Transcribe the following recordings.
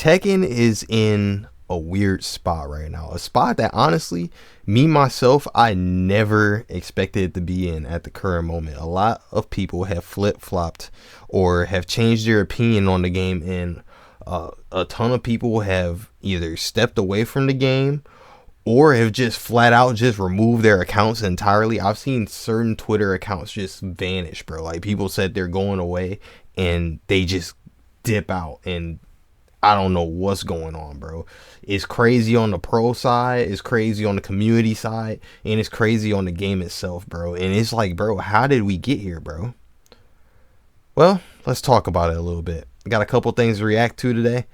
Tekken is in a weird spot right now. A spot that honestly, me myself, I never expected it to be in at the current moment. A lot of people have flip-flopped or have changed their opinion on the game, and a ton of people have either stepped away from the game or have just flat out just removed their accounts entirely. I've seen certain Twitter accounts just vanish, bro. Like, people said they're going away and they just dip out, and I don't know what's going on, bro. It's crazy on the pro side, it's crazy on the community side, and it's crazy on the game itself, bro. And it's like, bro, how did we get here, bro? Well, let's talk about it a little bit. I got a couple things to react to today,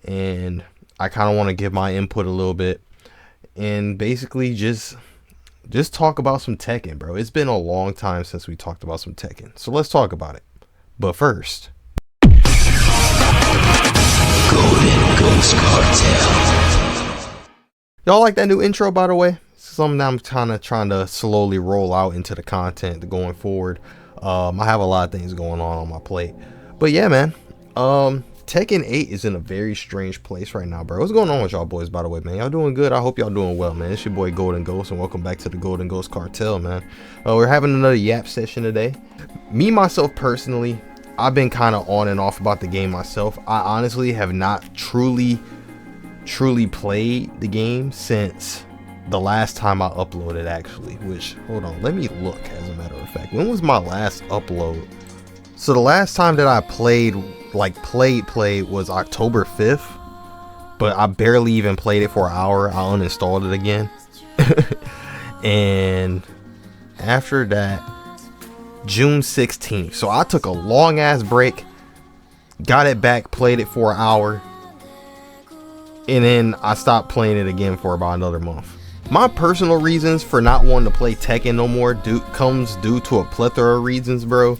and I kind of want to give my input a little bit and basically just talk about some Tekken, bro. It's been a long time since we talked about some Tekken, so let's talk about it. But first, Golden Ghost Cartel. Y'all like that new intro, by the way? It's something I'm trying to slowly roll out into the content going forward. I have a lot of things going on my plate, but yeah, man. Tekken 8 is in a very strange place right now, bro. What's going on with y'all boys, by the way, man? Y'all doing good? I hope y'all doing well, man. It's your boy Golden Ghost, and welcome back to the Golden Ghost Cartel, man. We're having another yap session today. Me, myself, personally, I've been kind of on and off about the game myself. I honestly have not truly played the game since the last time I uploaded, actually. Which, hold on, let me look, as a matter of fact. When was my last upload? So the last time that I played was October 5th. But I barely even played it for an hour. I uninstalled it again. And after that, June 16th. So I took a long ass break, got it back, played it for an hour, and then I stopped playing it again for about another month. My personal reasons for not wanting to play Tekken no more comes due to a plethora of reasons, bro.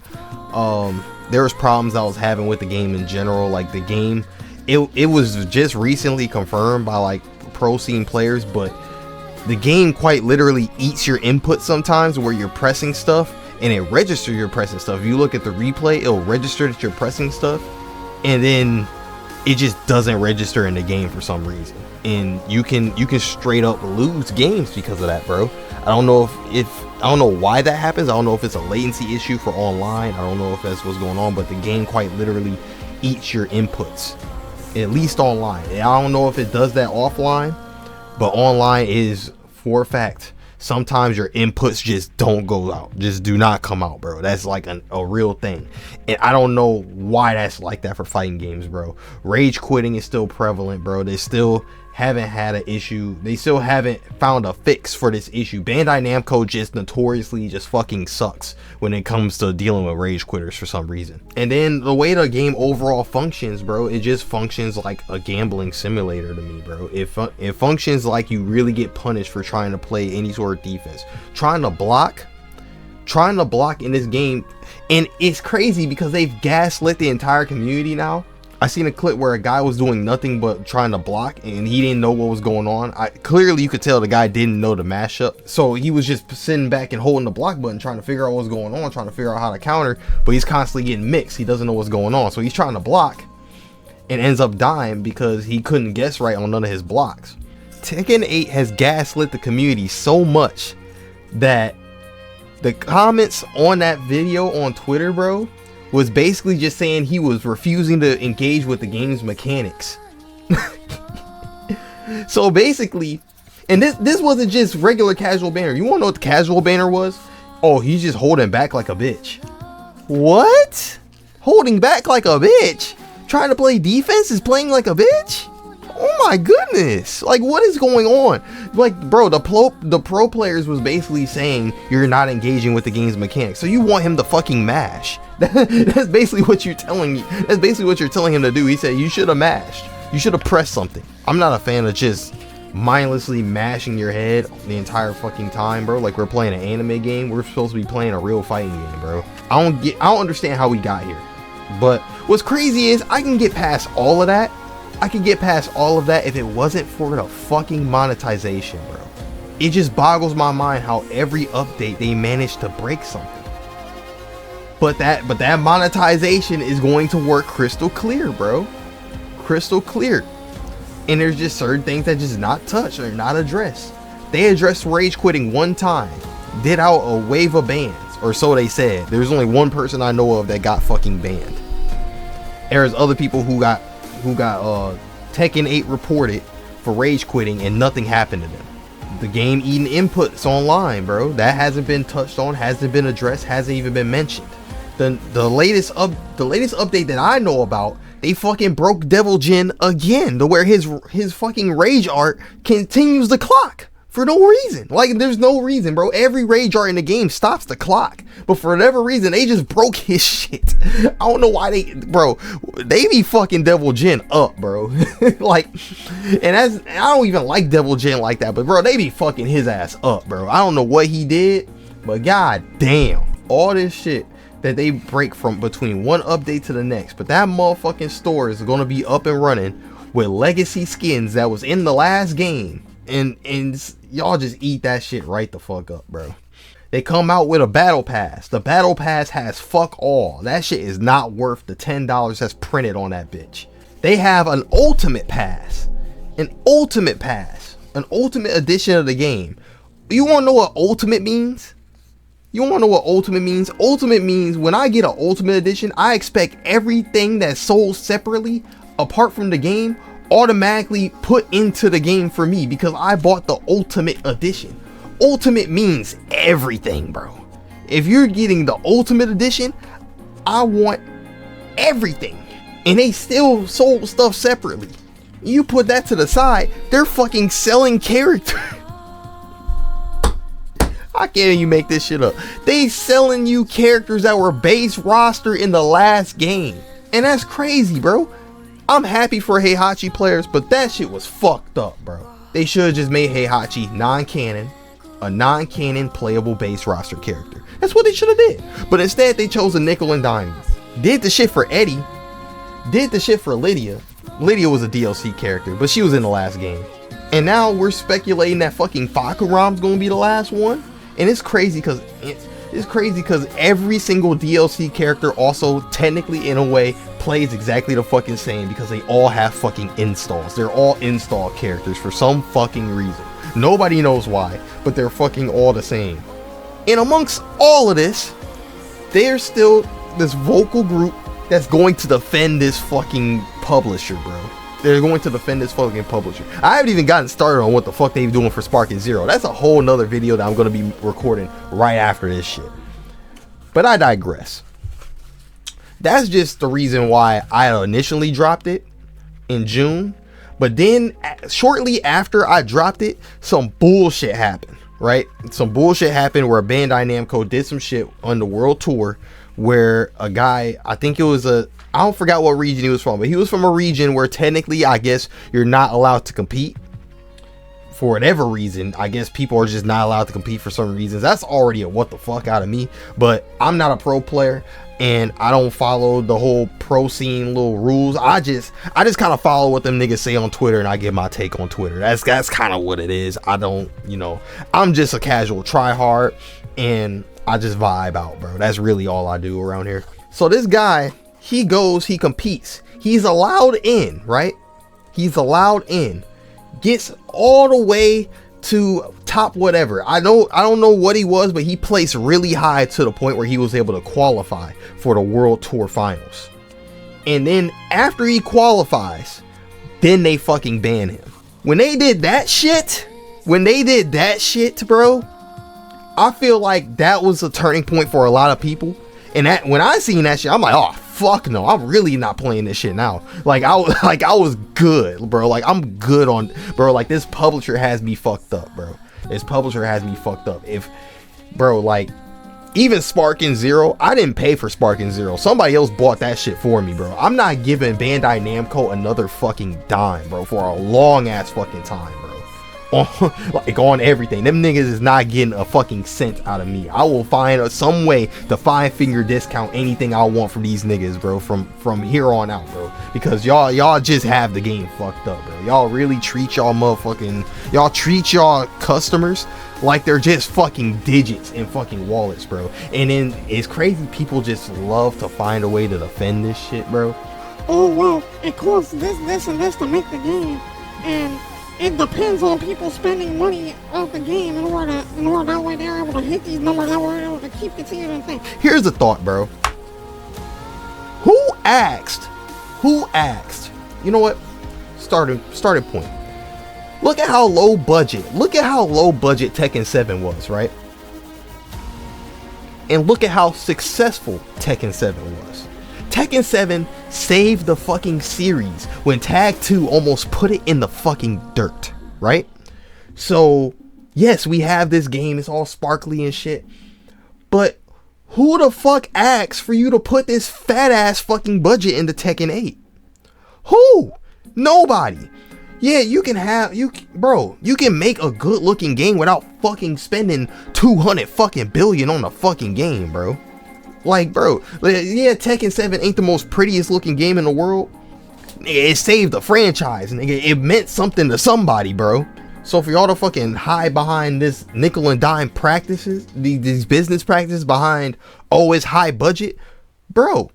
There was problems I was having with the game in general. Like, the game, it was just recently confirmed by like pro scene players, but the game quite literally eats your input sometimes, where you're pressing stuff and it registers you're pressing stuff. If you look at the replay, it'll register that you're pressing stuff, and then it just doesn't register in the game for some reason, and you can straight up lose games because of that, bro. I don't know I don't know why that happens. I don't know if it's a latency issue for online. I don't know if that's what's going on, but the game quite literally eats your inputs, at least online. I don't know if it does that offline, but online is for a fact. Sometimes your inputs just don't go out, just do not come out, bro. That's like a real thing, and I don't know why that's like that for fighting games, bro. Rage quitting is still prevalent, bro. They still haven't had an issue. They still haven't found a fix for this issue. Bandai Namco just notoriously just fucking sucks when it comes to dealing with rage quitters for some reason. And then the way the game overall functions, bro, it just functions like a gambling simulator to me, bro. It functions like you really get punished for trying to play any sort of defense. Trying to block in this game, and it's crazy because they've gaslit the entire community now. I seen a clip where a guy was doing nothing but trying to block, and he didn't know what was going on. Clearly you could tell the guy didn't know the mashup, so he was just sitting back and holding the block button, trying to figure out what's going on, trying to figure out how to counter, but he's constantly getting mixed. He doesn't know what's going on, so he's trying to block and ends up dying because he couldn't guess right on none of his blocks. Tekken 8 has gaslit the community so much that the comments on that video on Twitter, bro, was basically just saying he was refusing to engage with the game's mechanics. So basically, and this wasn't just regular casual banner. You wanna know what the casual banner was? Oh, he's just holding back like a bitch. What? Holding back like a bitch? Trying to play defense is playing like a bitch? Oh my goodness, like, what is going on? Like, bro, the pro players was basically saying you're not engaging with the game's mechanics, so you want him to fucking mash. That's basically what you're telling him to do. He said you should have mashed, you should have pressed something. I'm not a fan of just mindlessly mashing your head the entire fucking time, bro. Like, we're playing an anime game. We're supposed to be playing a real fighting game, bro. I don't understand how we got here. But what's crazy is I can get past all of that. If it wasn't for the fucking monetization, bro. It just boggles my mind how every update they managed to break something. But that monetization is going to work crystal clear, bro. crystal clear. And there's just certain things that just not touched or not addressed. They addressed rage quitting one time, did out a wave of bans, or so they said. There's only one person I know of that got fucking banned. There's other people who got Tekken 8 reported for rage quitting and nothing happened to them. The game eating inputs online, bro, that hasn't been touched on, hasn't been addressed, hasn't even been mentioned. The latest update that I know about, they fucking broke Devil Jin again, to where his fucking rage art continues the clock for no reason. Like, there's no reason, bro. Every rage art in the game stops the clock, but for whatever reason, they just broke his shit. I don't know why they be fucking Devil Jin up, bro. Like, and I don't even like Devil Jin like that, but bro, they be fucking his ass up, bro. I don't know what he did, but god damn, all this shit that they break from between one update to the next. But that motherfucking store is gonna be up and running with legacy skins that was in the last game, and y'all just eat that shit right the fuck up, bro. They come out with a battle pass. The battle pass has fuck all. That shit is not worth the $10 that's printed on that bitch. They have an ultimate pass, an ultimate edition of the game. You want to know what ultimate means? You want to know what ultimate means? Ultimate means when I get an ultimate edition, I expect everything that's sold separately, apart from the game, automatically put into the game for me because I bought the ultimate edition. Ultimate means everything, bro. If you're getting the ultimate edition, I want everything. And they still sold stuff separately. You put that to the side, they're fucking selling characters. How can you make this shit up? They selling you characters that were base roster in the last game. And that's crazy, bro. I'm happy for Heihachi players, but that shit was fucked up, bro. They should have just made Heihachi non-canon, a non-canon playable base roster character. That's what they should have did. But instead they chose a nickel and dime. Did the shit for Eddie. Did the shit for Lydia. Lydia was a DLC character, but she was in the last game. And now we're speculating that fucking Fakuram's gonna be the last one. And it's crazy because every single DLC character also technically in a way plays exactly the fucking same because they all have fucking installs. They're all install characters for some fucking reason. Nobody knows why, but they're fucking all the same. And amongst all of this, there's still this vocal group that's going to defend this fucking publisher, bro. They're going to defend this fucking publisher. I haven't even gotten started on what the fuck they're doing for Sparking Zero. That's a whole nother video that I'm going to be recording right after this shit. But I digress. That's just the reason why I initially dropped it in June. But then shortly after I dropped it, some bullshit happened, right? Some bullshit happened where Bandai Namco did some shit on the world tour where a guy, I think it was I don't forget what region he was from, but he was from a region where technically, I guess, you're not allowed to compete. For whatever reason, I guess people are just not allowed to compete for some reasons. That's already a what the fuck out of me. But I'm not a pro player, and I don't follow the whole pro scene little rules. I just kind of follow what them niggas say on Twitter, and I give my take on Twitter. That's kind of what it is. I don't, I'm just a casual try hard, and I just vibe out, bro. That's really all I do around here. So this guy, he competes. He's allowed in, right? He's allowed in. Gets all the way to top whatever. I don't know what he was, but he placed really high to the point where he was able to qualify for the World Tour Finals. And then after he qualifies, then they fucking ban him. When they did that shit, bro, I feel like that was a turning point for a lot of people. And that when I seen that shit, I'm like, oh fuck no, I'm really not playing this shit now. Like I was good, bro. Like I'm good on, bro. Like this publisher has me fucked up, bro. This publisher has me fucked up. If, bro, like even Sparking Zero, I didn't pay for Sparking Zero. Somebody else bought that shit for me, bro. I'm not giving Bandai Namco another fucking dime, bro, for a long ass fucking time, bro. On everything. Them niggas is not getting a fucking cent out of me. I will find some way to 5-finger discount anything I want from these niggas, bro, from here on out, bro, because y'all just have the game fucked up, bro. Y'all really treat y'all customers like they're just fucking digits in fucking wallets, bro. And then it's crazy, people just love to find a way to defend this shit, bro. oh well, it costs this, and this to make the game, and it depends on people spending money off the game in order that way they're able to hit these numbers, that way they're able to keep continuing thing. Here's the thought, bro. Who asked? You know what? Starting point. Look at how low budget Tekken 7 was, right? And look at how successful Tekken 7 was. Tekken 7 saved the fucking series when Tag 2 almost put it in the fucking dirt, right? So, yes, we have this game, it's all sparkly and shit, but who the fuck asked for you to put this fat ass fucking budget into Tekken 8? Who? Nobody. Yeah, you can make a good looking game without fucking spending 200 fucking billion on the fucking game, bro. Like, bro, yeah, Tekken 7 ain't the most prettiest looking game in the world. It saved the franchise, nigga. It meant something to somebody, bro. So for y'all to fucking hide behind this nickel and dime practices, these business practices behind, oh, it's high budget, bro,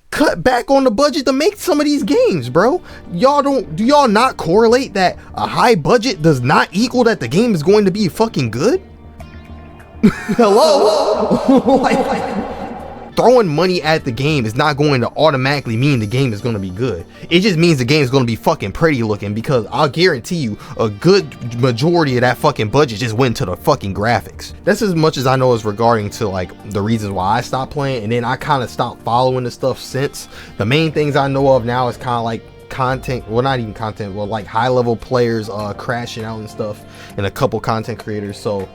cut back on the budget to make some of these games, bro. Do y'all not correlate that a high budget does not equal that the game is going to be fucking good? Hello? like, throwing money at the game is not going to automatically mean the game is going to be good. It just means the game is going to be fucking pretty looking, because I'll guarantee you a good majority of that fucking budget just went to the fucking graphics. That's as much as I know as regarding to like the reasons why I stopped playing, and then I kind of stopped following the stuff since. The main things I know of now is kind of like content, well, not even content, well, like high level players crashing out and stuff, and a couple content creators. So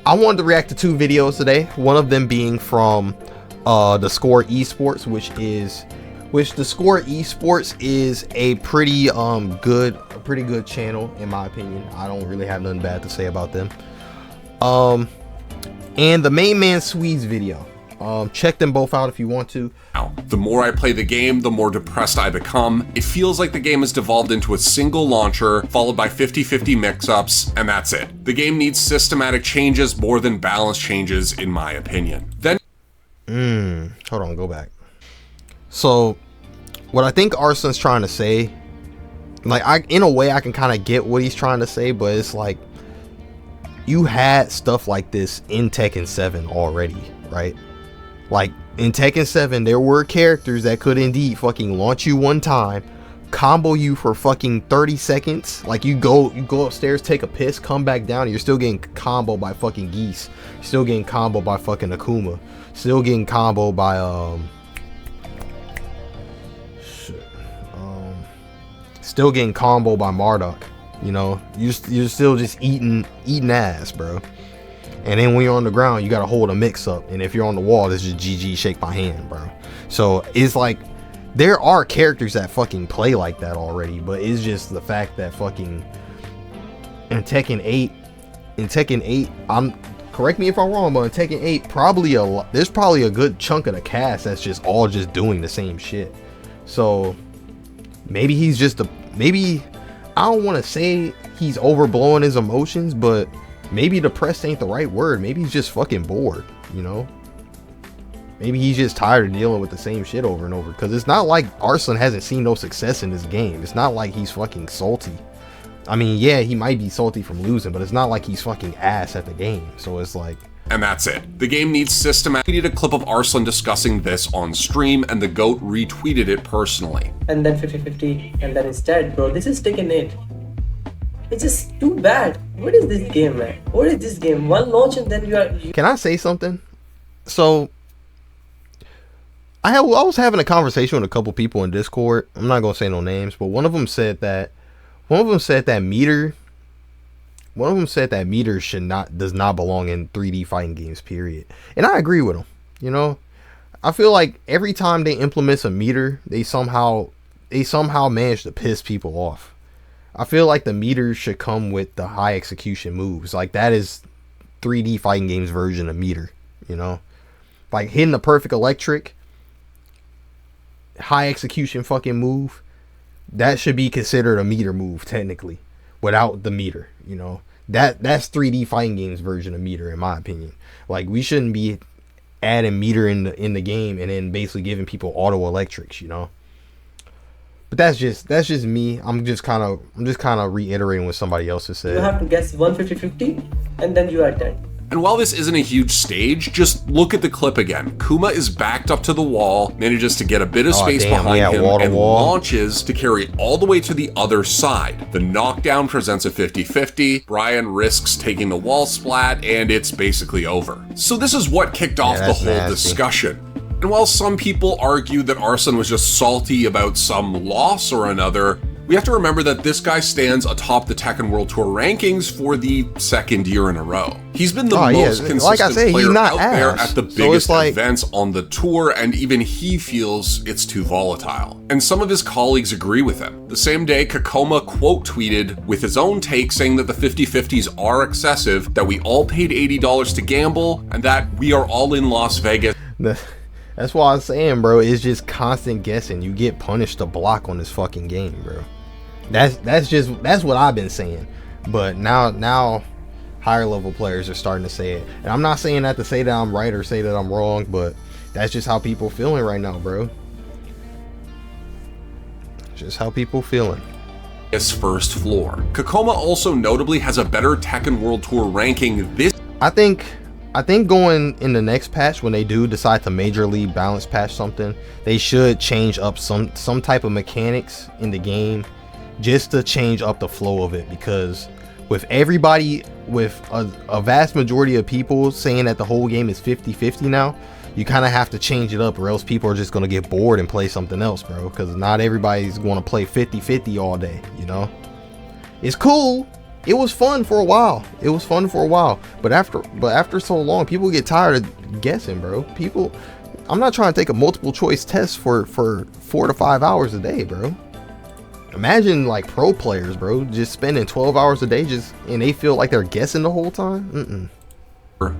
I wanted to react to 2 videos today, one of them being from TheScore Esports, which TheScore Esports is a pretty good channel in my opinion. I don't really have nothing bad to say about them. And the MainMan Swedes video. Check them both out if you want to. The more I play the game, the more depressed I become. It feels like the game has devolved into a single launcher, followed by 50-50 mix-ups, and that's it. The game needs systematic changes more than balance changes, in my opinion. Then hold on, go back. So what I think Arslan's trying to say, like, in a way I can kind of get what he's trying to say, but it's like, you had stuff like this in Tekken 7 already, right? Like in Tekken 7 there were characters that could indeed fucking launch you one time, combo you for fucking 30 seconds. Like you go upstairs, take a piss, come back down, and you're still getting comboed by fucking Geese, you're still getting comboed by fucking Akuma, still getting comboed by still getting comboed by Marduk. You know, you're still just eating ass, bro. And then when you're on the ground, you gotta hold a mix up, and if you're on the wall, it's just GG, shake my hand, bro. So it's like, there are characters that fucking play like that already, but it's just the fact that fucking in Tekken 8, I'm, correct me if I'm wrong, but in Tekken 8, there's probably a good chunk of the cast that's just all just doing the same shit. So maybe he's just maybe, I don't want to say he's overblowing his emotions, but maybe depressed ain't the right word. Maybe he's just fucking bored, you know? Maybe he's just tired of dealing with the same shit over and over, because it's not like Arslan hasn't seen no success in this game. It's not like he's fucking salty. I mean, yeah, he might be salty from losing, but it's not like he's fucking ass at the game. So it's like, and that's it. The game needs systematic. We need a clip of Arslan discussing this on stream, and the GOAT retweeted it personally. And then 50-50, and then instead, bro, this is Tekken 8. It's just too bad. What is this game, man? What is this game? One launch and then you Can I say something? So I was having a conversation with a couple people in Discord. I'm not gonna say no names, but one of them said that meter does not belong in 3D fighting games, period. And I agree with him. You know, I feel like every time they implement a meter, they somehow manage to piss people off. I feel like the meter should come with the high execution moves. Like, that is 3D fighting games version of meter, you know? Like hitting the perfect electric, high execution fucking move, that should be considered a meter move technically, without the meter, you know? That's 3D fighting games version of meter, in my opinion. Like, we shouldn't be adding meter in the game and then basically giving people auto electrics, you know? But that's just me. I'm just kind of reiterating what somebody else has said. You have to guess 150-50 and then you are dead. And while this isn't a huge stage, just look at the clip again. Kuma is backed up to the wall, manages to get a bit of space behind him, and launches to carry all the way to the other side. The knockdown presents a 50-50, Brian risks taking the wall splat, and it's basically over. So this is what kicked off the whole discussion. And while some people argue that Arsene was just salty about some loss or another, we have to remember that this guy stands atop the Tekken World Tour rankings for the second year in a row. He's been the most consistent player out there at the biggest events on the tour, and even he feels it's too volatile. And some of his colleagues agree with him. The same day, Kakoma quote tweeted with his own take saying that the 50-50s are excessive, that we all paid $80 to gamble, and that we are all in Las Vegas. That's why I'm saying, bro, it's just constant guessing. You get punished to block on this fucking game, bro. That's what I've been saying. But now higher level players are starting to say it. And I'm not saying that to say that I'm right or say that I'm wrong, but that's just how people feeling right now, bro. Just how people feeling. His first floor. Kakoma also notably has a better Tekken World Tour ranking this. I think going in the next patch, when they do decide to majorly balance patch something, they should change up some type of mechanics in the game just to change up the flow of it, because with everybody, with a vast majority of people saying that the whole game is 50-50 now, you kind of have to change it up, or else people are just going to get bored and play something else, bro, because not everybody's going to play 50-50 all day, you know? It's cool. It was fun for a while. But after so long, people get tired of guessing, bro. I'm not trying to take a multiple choice test for 4 to 5 hours a day, bro. Imagine like pro players, bro, just spending 12 hours a day and they feel like they're guessing the whole time.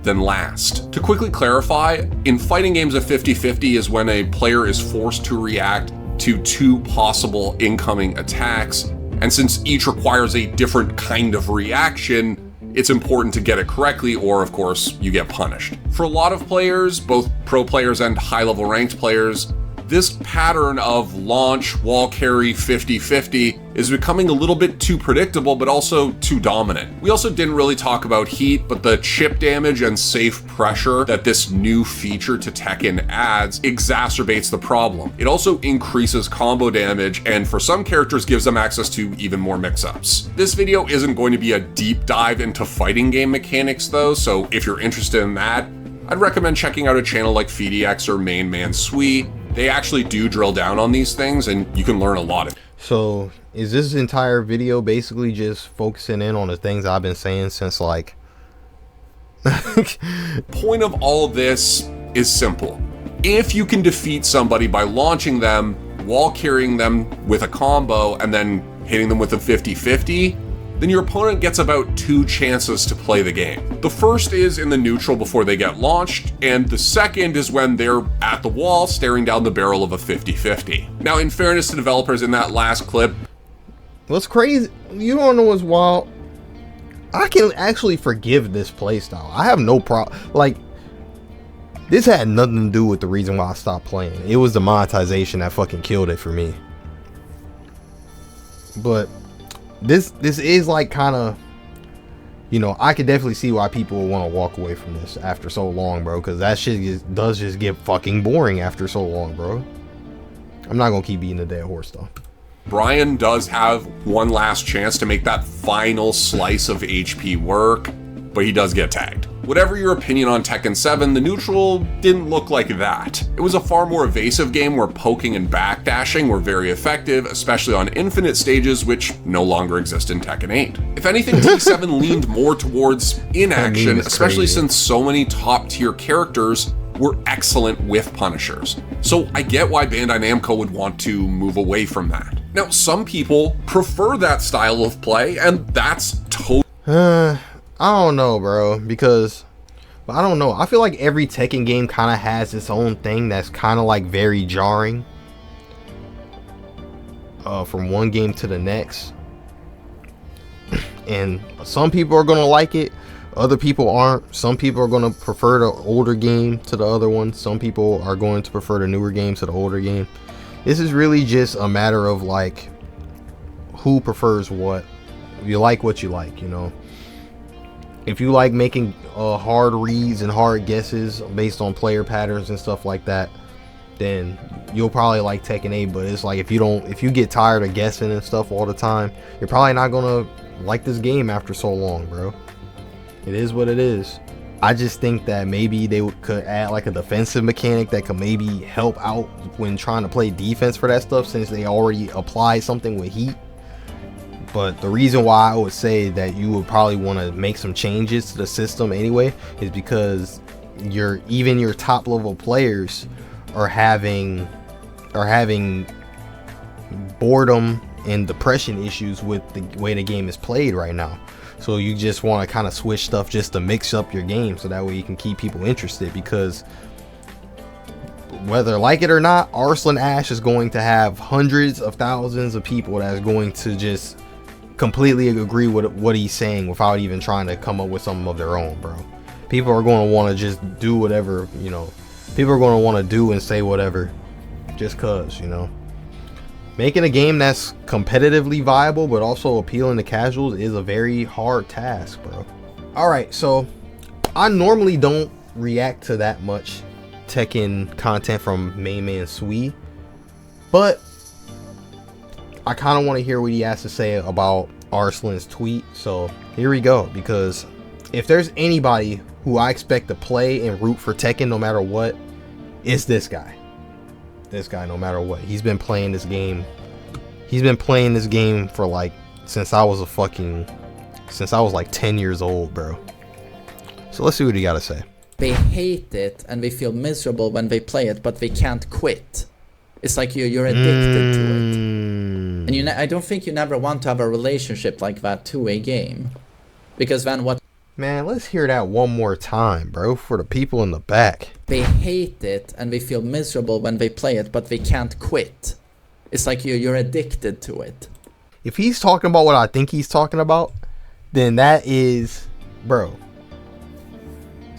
Than last. To quickly clarify, in fighting games, a 50-50 is when a player is forced to react to 2 possible incoming attacks. And since each requires a different kind of reaction, it's important to get it correctly, or of course, you get punished. For a lot of players, both pro players and high-level ranked players, this pattern of launch, wall carry, 50-50 is becoming a little bit too predictable, but also too dominant. We also didn't really talk about heat, but the chip damage and safe pressure that this new feature to Tekken adds exacerbates the problem. It also increases combo damage, and for some characters gives them access to even more mix-ups. This video isn't going to be a deep dive into fighting game mechanics though, so if you're interested in that, I'd recommend checking out a channel like FeedyX or MainMan Sui. They actually do drill down on these things, and you can learn a lot. So is this entire video basically just focusing in on the things I've been saying since like... Point of all this is simple. If you can defeat somebody by launching them, wall carrying them with a combo, and then hitting them with a 50-50, then your opponent gets about 2 chances to play the game. The first is in the neutral before they get launched, and the second is when they're at the wall staring down the barrel of a 50-50. Now, in fairness to developers in that last clip, what's crazy, you don't know what's wild? I can actually forgive this playstyle. I have no problem. Like, this had nothing to do with the reason why I stopped playing. It was the monetization that fucking killed it for me. But this is like kind of, you know, I could definitely see why people would want to walk away from this after so long, bro, because that shit does just get fucking boring after so long, bro. I'm not gonna keep beating the dead horse though. Brian does have one last chance to make that final slice of HP work, but he does get tagged. Whatever your opinion on Tekken 7, the neutral didn't look like that. It was a far more evasive game where poking and backdashing were very effective, especially on infinite stages, which no longer exist in Tekken 8. If anything, T7 leaned more towards inaction, especially since so many top-tier characters were excellent with punishers. So I get why Bandai Namco would want to move away from that. Now, some people prefer that style of play, and that's totally... I don't know, bro, because I don't know. I feel like every Tekken game kind of has its own thing that's kind of like very jarring from one game to the next. And some people are going to like it. Other people aren't. Some people are going to prefer the older game to the other one. Some people are going to prefer the newer game to the older game. This is really just a matter of like who prefers what. You like what you like, you know. If you like making hard reads and hard guesses based on player patterns and stuff like that, then you'll probably like Tekken 8. But it's like if you get tired of guessing and stuff all the time, you're probably not gonna like this game after so long, bro. It is what it is. I just think that maybe they could add like a defensive mechanic that could maybe help out when trying to play defense for that stuff, since they already applied something with heat. But the reason why I would say that you would probably want to make some changes to the system anyway is because even your top level players are having boredom and depression issues with the way the game is played right now. So you just want to kind of switch stuff just to mix up your game, so that way you can keep people interested. Because whether like it or not, Arslan Ash is going to have hundreds of thousands of people that is going to just completely agree with what he's saying without even trying to come up with something of their own, bro. People are going to want to just do whatever, you know. People are going to want to do and say whatever just cause, you know. Making a game that's competitively viable but also appealing to casuals is a very hard task, bro. Alright, so I normally don't react to that much Tekken content from MainMan Sui, but I kind of want to hear what he has to say about Arslan's tweet. So here we go, because if there's anybody who I expect to play and root for Tekken no matter what, it's this guy. This guy, no matter what. He's been playing this game. He's been playing this game for like since I was like 10 years old, bro. So let's see what he got to say. They hate it and they feel miserable when they play it, but they can't quit. It's like you're addicted to it. And I don't think you never want to have a relationship like that to a game. Because then what? Man, let's hear that one more time, bro, for the people in the back. They hate it and they feel miserable when they play it, but they can't quit. It's like you're addicted to it. If he's talking about what I think he's talking about, then that is, bro.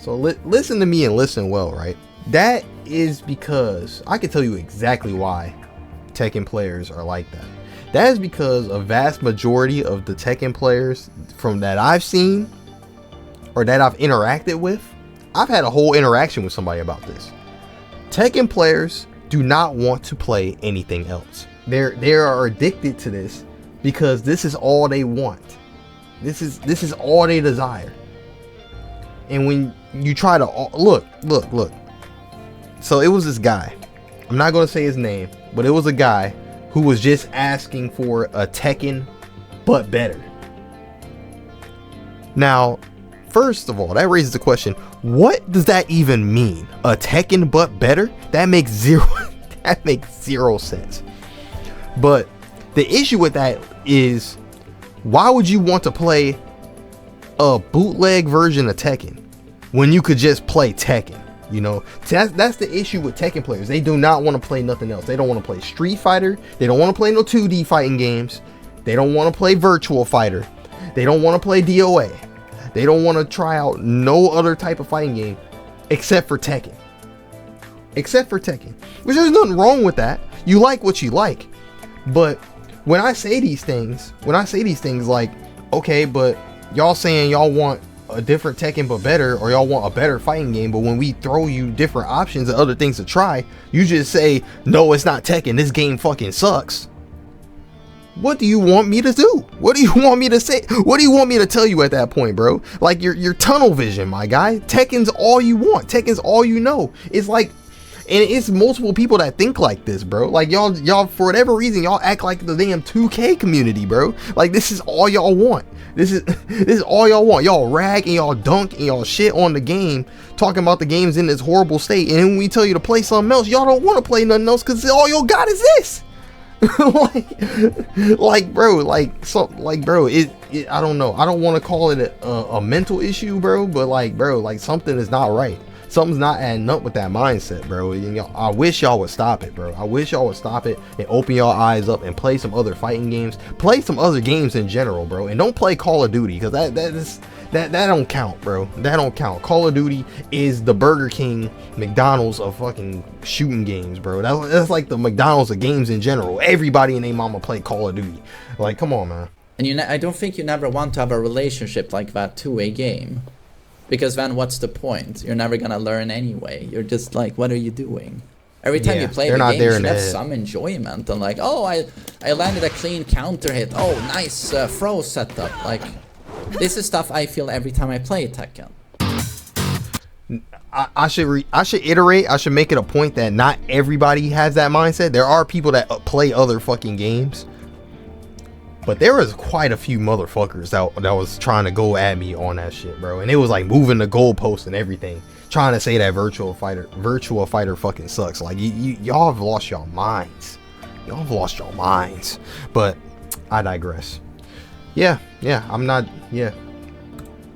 So listen to me and listen well, right? That is because I can tell you exactly why Tekken players are like that. That is because a vast majority of the Tekken players from that I've seen or that I've interacted with, I've had a whole interaction with somebody about this. Tekken players do not want to play anything else. They are addicted to this because this is all they want. This is all they desire. And when you try to look. So it was this guy. I'm not going to say his name, but it was a guy who was just asking for a Tekken but better. Now, first of all, that raises the question, what does that even mean? A Tekken but better? That makes zero sense. But the issue with that is, why would you want to play a bootleg version of Tekken when you could just play Tekken? You know, that's the issue with Tekken players. They do not want to play nothing else. They don't want to play Street Fighter. They don't want to play no 2D fighting games. They don't want to play Virtual Fighter. They don't want to play DOA. They don't want to try out no other type of fighting game except for Tekken. Except for Tekken. Which there's nothing wrong with that. You like what you like. But when I say these things like, okay, but y'all saying y'all want a different Tekken but better, or y'all want a better fighting game, but when we throw you different options and other things to try, you just say, no, it's not Tekken, this game fucking sucks. What do you want me to do? What do you want me to say? What do you want me to tell you at that point, bro? Like, you're tunnel vision, my guy. Tekken's all you want. Tekken's all you know. It's like, and it's multiple people that think like this, bro. Like, y'all for whatever reason, y'all act like the damn 2K community, bro. Like, this is all y'all want. This is all y'all want. Y'all rag and y'all dunk and y'all shit on the game, talking about the game's in this horrible state. And then when we tell you to play something else, y'all don't want to play nothing else because all y'all got is this. bro, I don't know. I don't want to call it a mental issue, bro, but bro, something is not right. something's not adding up with that mindset, bro. And I wish y'all would stop it, bro. I wish y'all would stop it and open y'all eyes up and play some other fighting games. Play some other games in general, bro. And don't play Call of Duty, because that don't count, bro. That don't count. Call of Duty is the Burger King, McDonald's of fucking shooting games, bro. That's like the McDonald's of games in general. Everybody and their mama play Call of Duty. Like, come on, man. And I don't think you never want to have a relationship like that to a game. Because then what's the point? You're never gonna learn anyway. You're just like, what are you doing? Every time you play the game, you should have some enjoyment. And like, oh, I landed a clean counter hit. Oh, nice throw setup. Like, this is stuff I feel every time I play Tekken. I should iterate. I should make it a point that not everybody has that mindset. There are people that play other fucking games. But there was quite a few motherfuckers that was trying to go at me on that shit, bro. And it was like moving the goalposts and everything, trying to say that Virtua Fighter fucking sucks. Like, y'all have lost your minds. Y'all have lost your minds. But I digress. Yeah,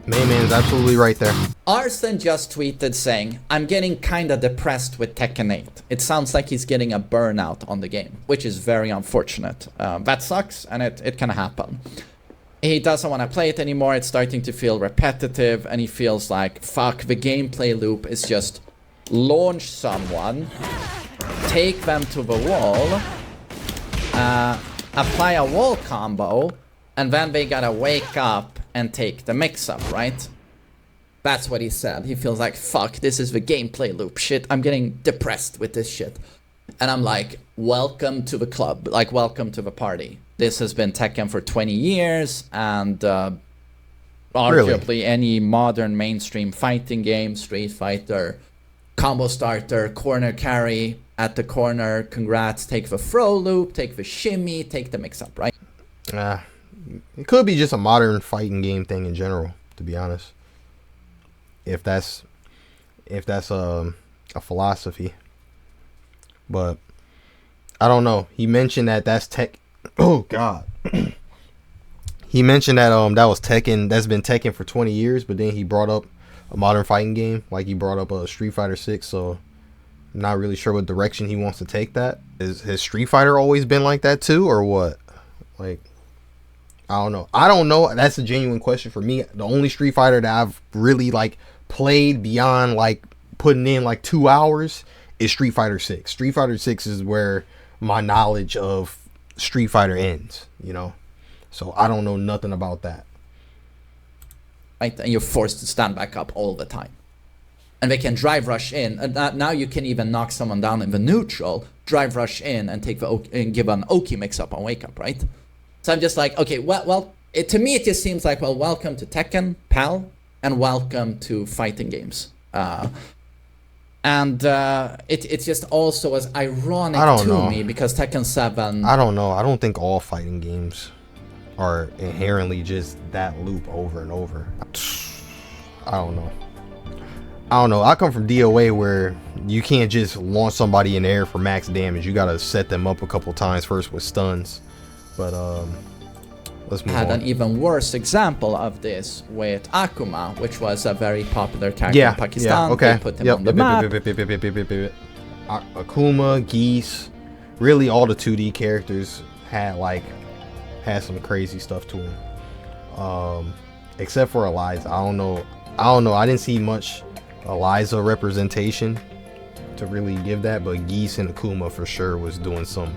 MainMan's absolutely right there. Arsen just tweeted saying, I'm getting kinda depressed with Tekken 8. It sounds like he's getting a burnout on the game, which is very unfortunate. That sucks, and it can happen. He doesn't want to play it anymore. It's starting to feel repetitive, and he feels like, fuck, the gameplay loop is just launch someone, take them to the wall, apply a wall combo, and then they gotta wake up and take the mix-up, right? That's what he said. He feels like, fuck, this is the gameplay loop shit. I'm getting depressed with this shit. And I'm like, welcome to the club. Like, welcome to the party. This has been Tekken for 20 years, and arguably any modern mainstream fighting game, Street Fighter, combo starter, corner carry, at the corner, congrats, take the throw loop, take the shimmy, take the mix-up, right? It could be just a modern fighting game thing in general, to be honest. If that's a philosophy. But I don't know. He mentioned that's tech. Oh God. He mentioned that that was Tekken. That's been Tekken for 20 years. But then he brought up a modern fighting game, like he brought up a Street Fighter 6. So I'm not really sure what direction he wants to take that. Has Street Fighter always been like that too, or what? Like, I don't know. That's a genuine question for me. The only Street Fighter that I've really like played beyond like putting in like 2 hours is Street Fighter 6. Street Fighter 6 is where my knowledge of Street Fighter ends, you know? So I don't know nothing about that. Right, and you're forced to stand back up all the time. And they can drive rush in. And now you can even knock someone down in the neutral, drive rush in, and take and give an Oki mix-up on wake up, right? So I'm just like, okay, well, to me it just seems like, well, welcome to Tekken, pal, and welcome to fighting games. It's just also as ironic to me because Tekken 7... I don't know. I don't think all fighting games are inherently just that loop over and over. I don't know. I come from DOA where you can't just launch somebody in the air for max damage. You gotta set them up a couple times first with stuns. But let's move on. Had an even worse example of this with Akuma, which was a very popular character in Pakistan. They put him on the map. Akuma, Geese, really all the 2D characters had some crazy stuff to them. Except for Eliza. I don't know. I didn't see much Eliza representation to really give that, but Geese and Akuma for sure was doing some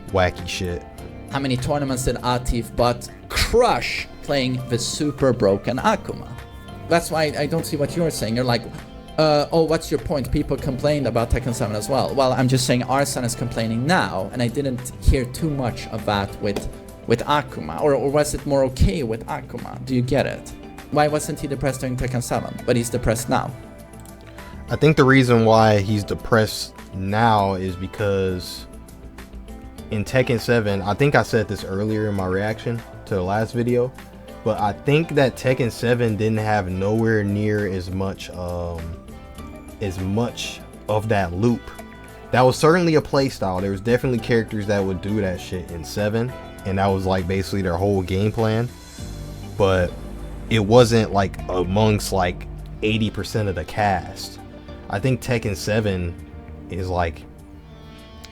wacky shit. How many tournaments did Atif but crush playing the super broken Akuma? That's why I don't see what you're saying. You're like, oh, what's your point? People complained about Tekken 7 as well. Well, I'm just saying Arsen is complaining now, and I didn't hear too much of that with Akuma. Or was it more okay with Akuma? Do you get it? Why wasn't he depressed during Tekken 7, but he's depressed now? I think the reason why he's depressed now is because in Tekken 7, I think I said this earlier in my reaction to the last video, but I think that Tekken 7 didn't have nowhere near as much of that loop. That was certainly a play style. There was definitely characters that would do that shit in 7, and that was like basically their whole game plan, but it wasn't like amongst like 80% of the cast. I think Tekken 7 is like,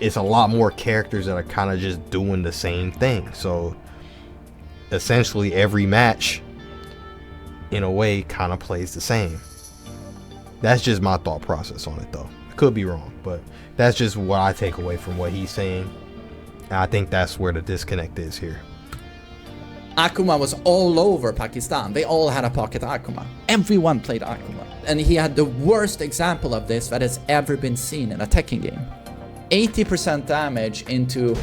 it's a lot more characters that are kind of just doing the same thing. So essentially every match in a way kind of plays the same. That's just my thought process on it though. I could be wrong, but that's just what I take away from what he's saying. And I think that's where the disconnect is here. Akuma was all over Pakistan. They all had a pocket Akuma. Everyone played Akuma. And he had the worst example of this that has ever been seen in a Tekken game. 80% damage into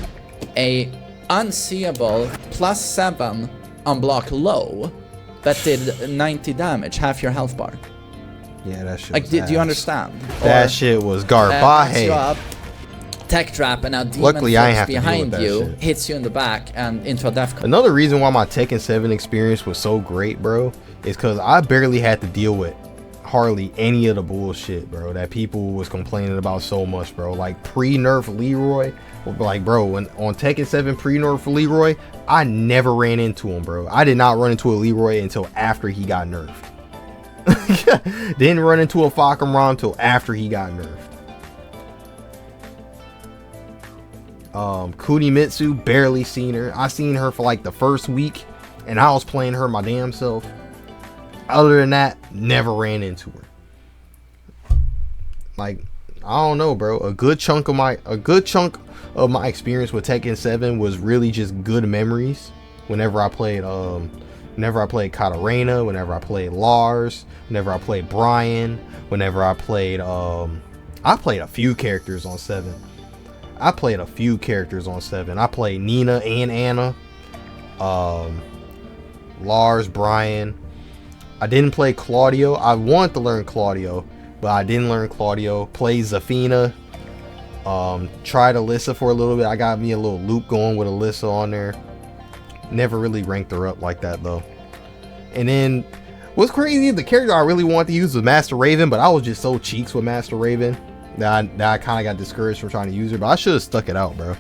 a unseeable +7 on block low that did 90 damage, half your health bar. Yeah, that shit. Like, do you understand? That shit was garbage. Tech trap, and now demon Luckily, I ain't have to deal behind with that you shit. hits you in the back and into a death. Another reason why my Tekken 7 experience was so great, bro, is because I barely had to deal with hardly any of the bullshit, bro, that people was complaining about so much, bro. Like pre-nerf Leroy, like, bro, when on Tekken 7 pre-nerf Leroy, I never ran into him, bro. I did not run into a Leroy until after he got nerfed. Didn't run into a Fakamran until after he got nerfed. Kunimitsu, barely seen her. I seen her for like the first week and I was playing her my damn self. Other than that, never ran into her. Like, I don't know, bro. A good chunk of my experience with Tekken 7 was really just good memories. Whenever I played Katarina, whenever I played Lars, whenever I played Brian, whenever I played a few characters on 7. I played Nina and Anna, Lars, Brian. I didn't play Claudio. I wanted to learn Claudio, but I didn't learn Claudio. Played Zafina. Tried Alyssa for a little bit. I got me a little loop going with Alyssa on there. Never really ranked her up like that though. And then what's crazy, the character I really wanted to use was Master Raven, but I was just so cheeks with Master Raven that I kind of got discouraged from trying to use her. But I should have stuck it out, bro.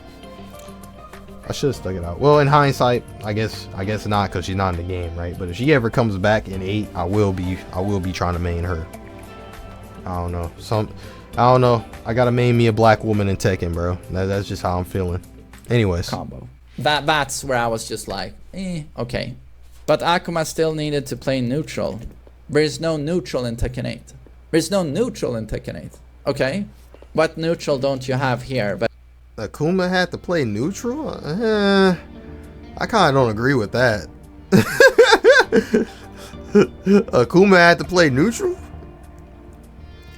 I should have stuck it out. Well, in hindsight, I guess not, because she's not in the game, right? But if she ever comes back in 8, I will be trying to main her. I don't know. I gotta main me a black woman in Tekken, bro. That's just how I'm feeling. Anyways. Combo. That's where I was just like, okay. But Akuma still needed to play neutral. There is no neutral in Tekken 8. There's no neutral in Tekken 8. Okay? What neutral don't you have here? But Akuma had to play neutral? I kind of don't agree with that. Akuma had to play neutral?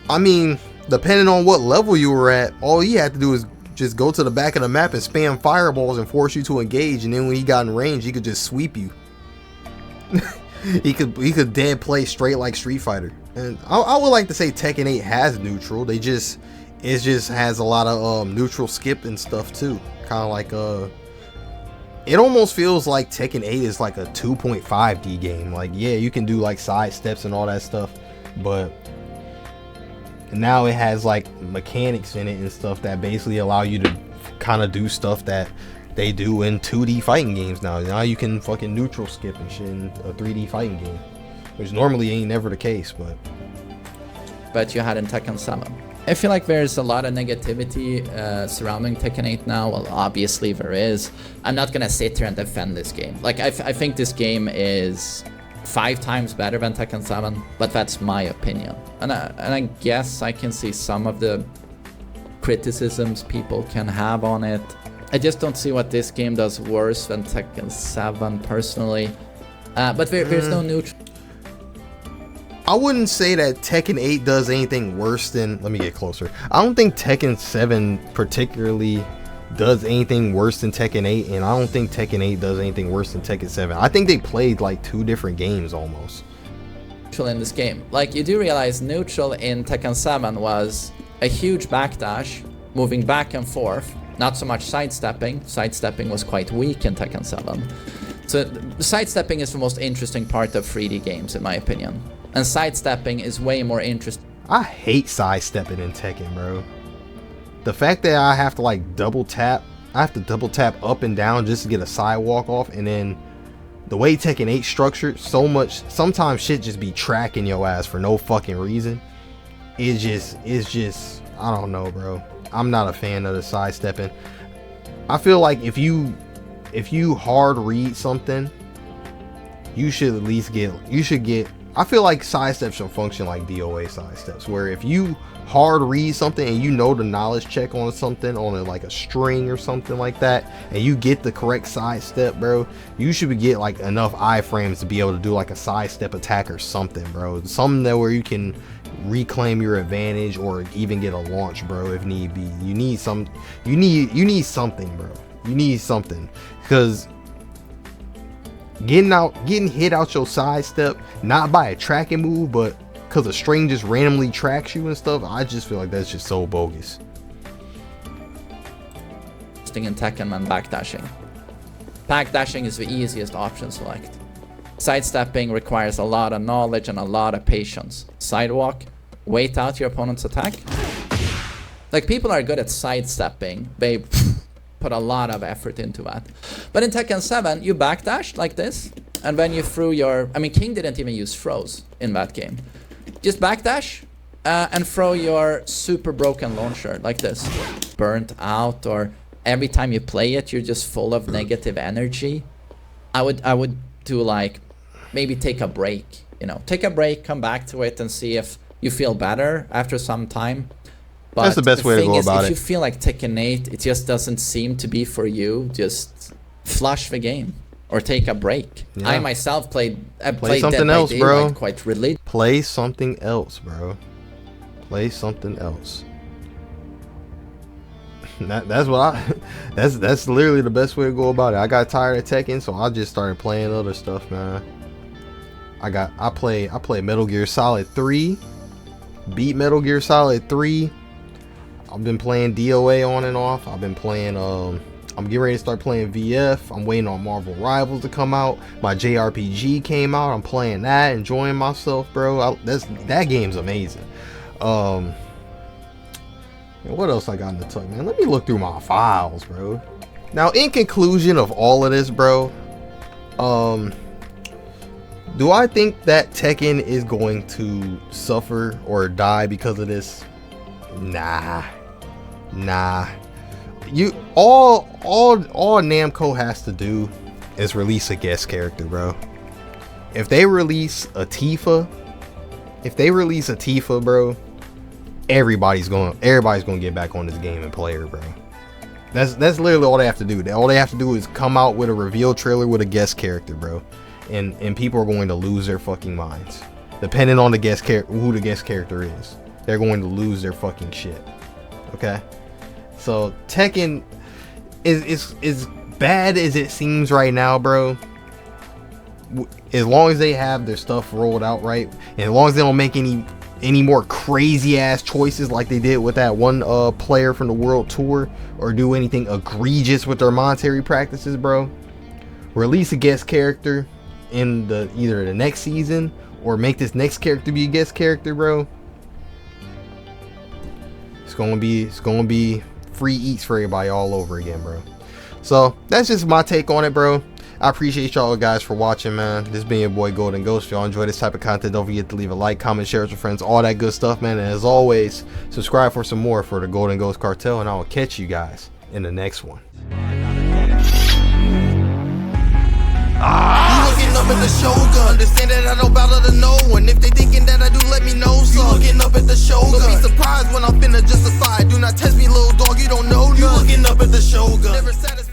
I mean, depending on what level you were at, all he had to do is just go to the back of the map and spam fireballs and force you to engage, and then when he got in range, he could just sweep you. he could dead play straight like Street Fighter. And I would like to say Tekken 8 has neutral. It just has a lot of neutral skip and stuff too. Kind of like it almost feels like Tekken 8 is like a 2.5D game. Like, yeah, you can do like side steps and all that stuff, but now it has like mechanics in it and stuff that basically allow you to kind of do stuff that they do in 2D fighting games now. Now you can fucking neutral skip and shit in a 3D fighting game, which normally ain't never the case, but you had in Tekken 7. I feel like there's a lot of negativity surrounding Tekken 8 now. Well, obviously there is. I'm not gonna sit here and defend this game. Like, I think this game is 5 times better than Tekken 7, but that's my opinion. And I guess I can see some of the criticisms people can have on it. I just don't see what this game does worse than Tekken 7 personally. But there's no neutral. I wouldn't say that Tekken 8 does anything worse than... Let me get closer. I don't think Tekken 7 particularly does anything worse than Tekken 8, and I don't think Tekken 8 does anything worse than Tekken 7. I think they played like 2 different games almost. In this game, like, you do realize neutral in Tekken 7 was a huge backdash, moving back and forth, not so much sidestepping. Sidestepping was quite weak in Tekken 7. So sidestepping is the most interesting part of 3D games in my opinion. And sidestepping is way more interesting. I hate sidestepping in Tekken, bro. The fact that I have to like double tap up and down just to get a sidewalk off, and then the way Tekken 8 structured, sometimes shit just be tracking your ass for no fucking reason. it's just I don't know, bro. I'm not a fan of the sidestepping. I feel like if you hard read something, you should at least get I feel like sidesteps should function like DOA sidesteps, where if you hard read something and you know the knowledge check on something, on like a string or something like that, and you get the correct sidestep, bro, you should get like enough iframes to be able to do like a sidestep attack or something, bro. Something that where you can reclaim your advantage or even get a launch, bro, if need be. You need something, bro. You need something, because getting hit out your sidestep, not by a tracking move, but because a string just randomly tracks you and stuff, I just feel like that's just so bogus. In Tekken and backdashing. Backdashing is the easiest option select. Sidestepping requires a lot of knowledge and a lot of patience. Sidewalk, wait out your opponent's attack. Like, people are good at sidestepping. They put a lot of effort into that. But in Tekken 7, you backdash like this, and when you threw your... I mean, King didn't even use throws in that game. Just backdash and throw your super broken launcher like this. Burnt out, or every time you play it, you're just full of negative energy. I would do like, maybe take a break, you know. Take a break, come back to it, and see if you feel better after some time. But that's the best way to go about it. If you feel like Tekken 8, it just doesn't seem to be for you, just flush the game or take a break. Yeah. I myself played something else, bro. Quite religiously. Play something else, bro. Play something else. That's literally the best way to go about it. I got tired of Tekken, so I just started playing other stuff, man. I play Metal Gear Solid 3. Beat Metal Gear Solid 3. I've been playing DOA on and off. I've been playing I'm getting ready to start playing VF. I'm waiting on Marvel Rivals to come out. My JRPG came out. I'm playing that, enjoying myself, bro. That game's amazing. What else I got in the tuck, man? Let me look through my files, bro. Now, in conclusion of all of this, bro, do I think that Tekken is going to suffer or die because of this? Nah. All Namco has to do is release a guest character, bro. If they release a Tifa, bro, everybody's gonna get back on this game and play her, bro. That's literally all they have to do. All they have to do is come out with a reveal trailer with a guest character, bro, and people are going to lose their fucking minds. Depending on who the guest character is, they're going to lose their fucking shit. Okay, so Tekken is bad as it seems right now, bro. As long as they have their stuff rolled out right, and as long as they don't make any more crazy ass choices like they did with that one player from the World Tour, or do anything egregious with their monetary practices, bro, release a guest character in either the next season, or make this next character be a guest character, bro. It's gonna be free eats for everybody all over again, bro. So that's just my take on it, bro. I appreciate y'all guys for watching, man. This been your boy Golden Ghost. If y'all enjoy this type of content, don't forget to leave a like, comment, share with your friends, all that good stuff, man. And as always, subscribe for some more for the Golden Ghost Cartel, and I will catch you guys in the next one. You looking up at the Shogun, understand that I don't bow to no one. If they thinking that I do, let me know some. You looking up at the Shogun, don't be surprised when I'm finna justify. Do not test me, little dog, you don't know none. You looking up at the Shogun, never satisfied.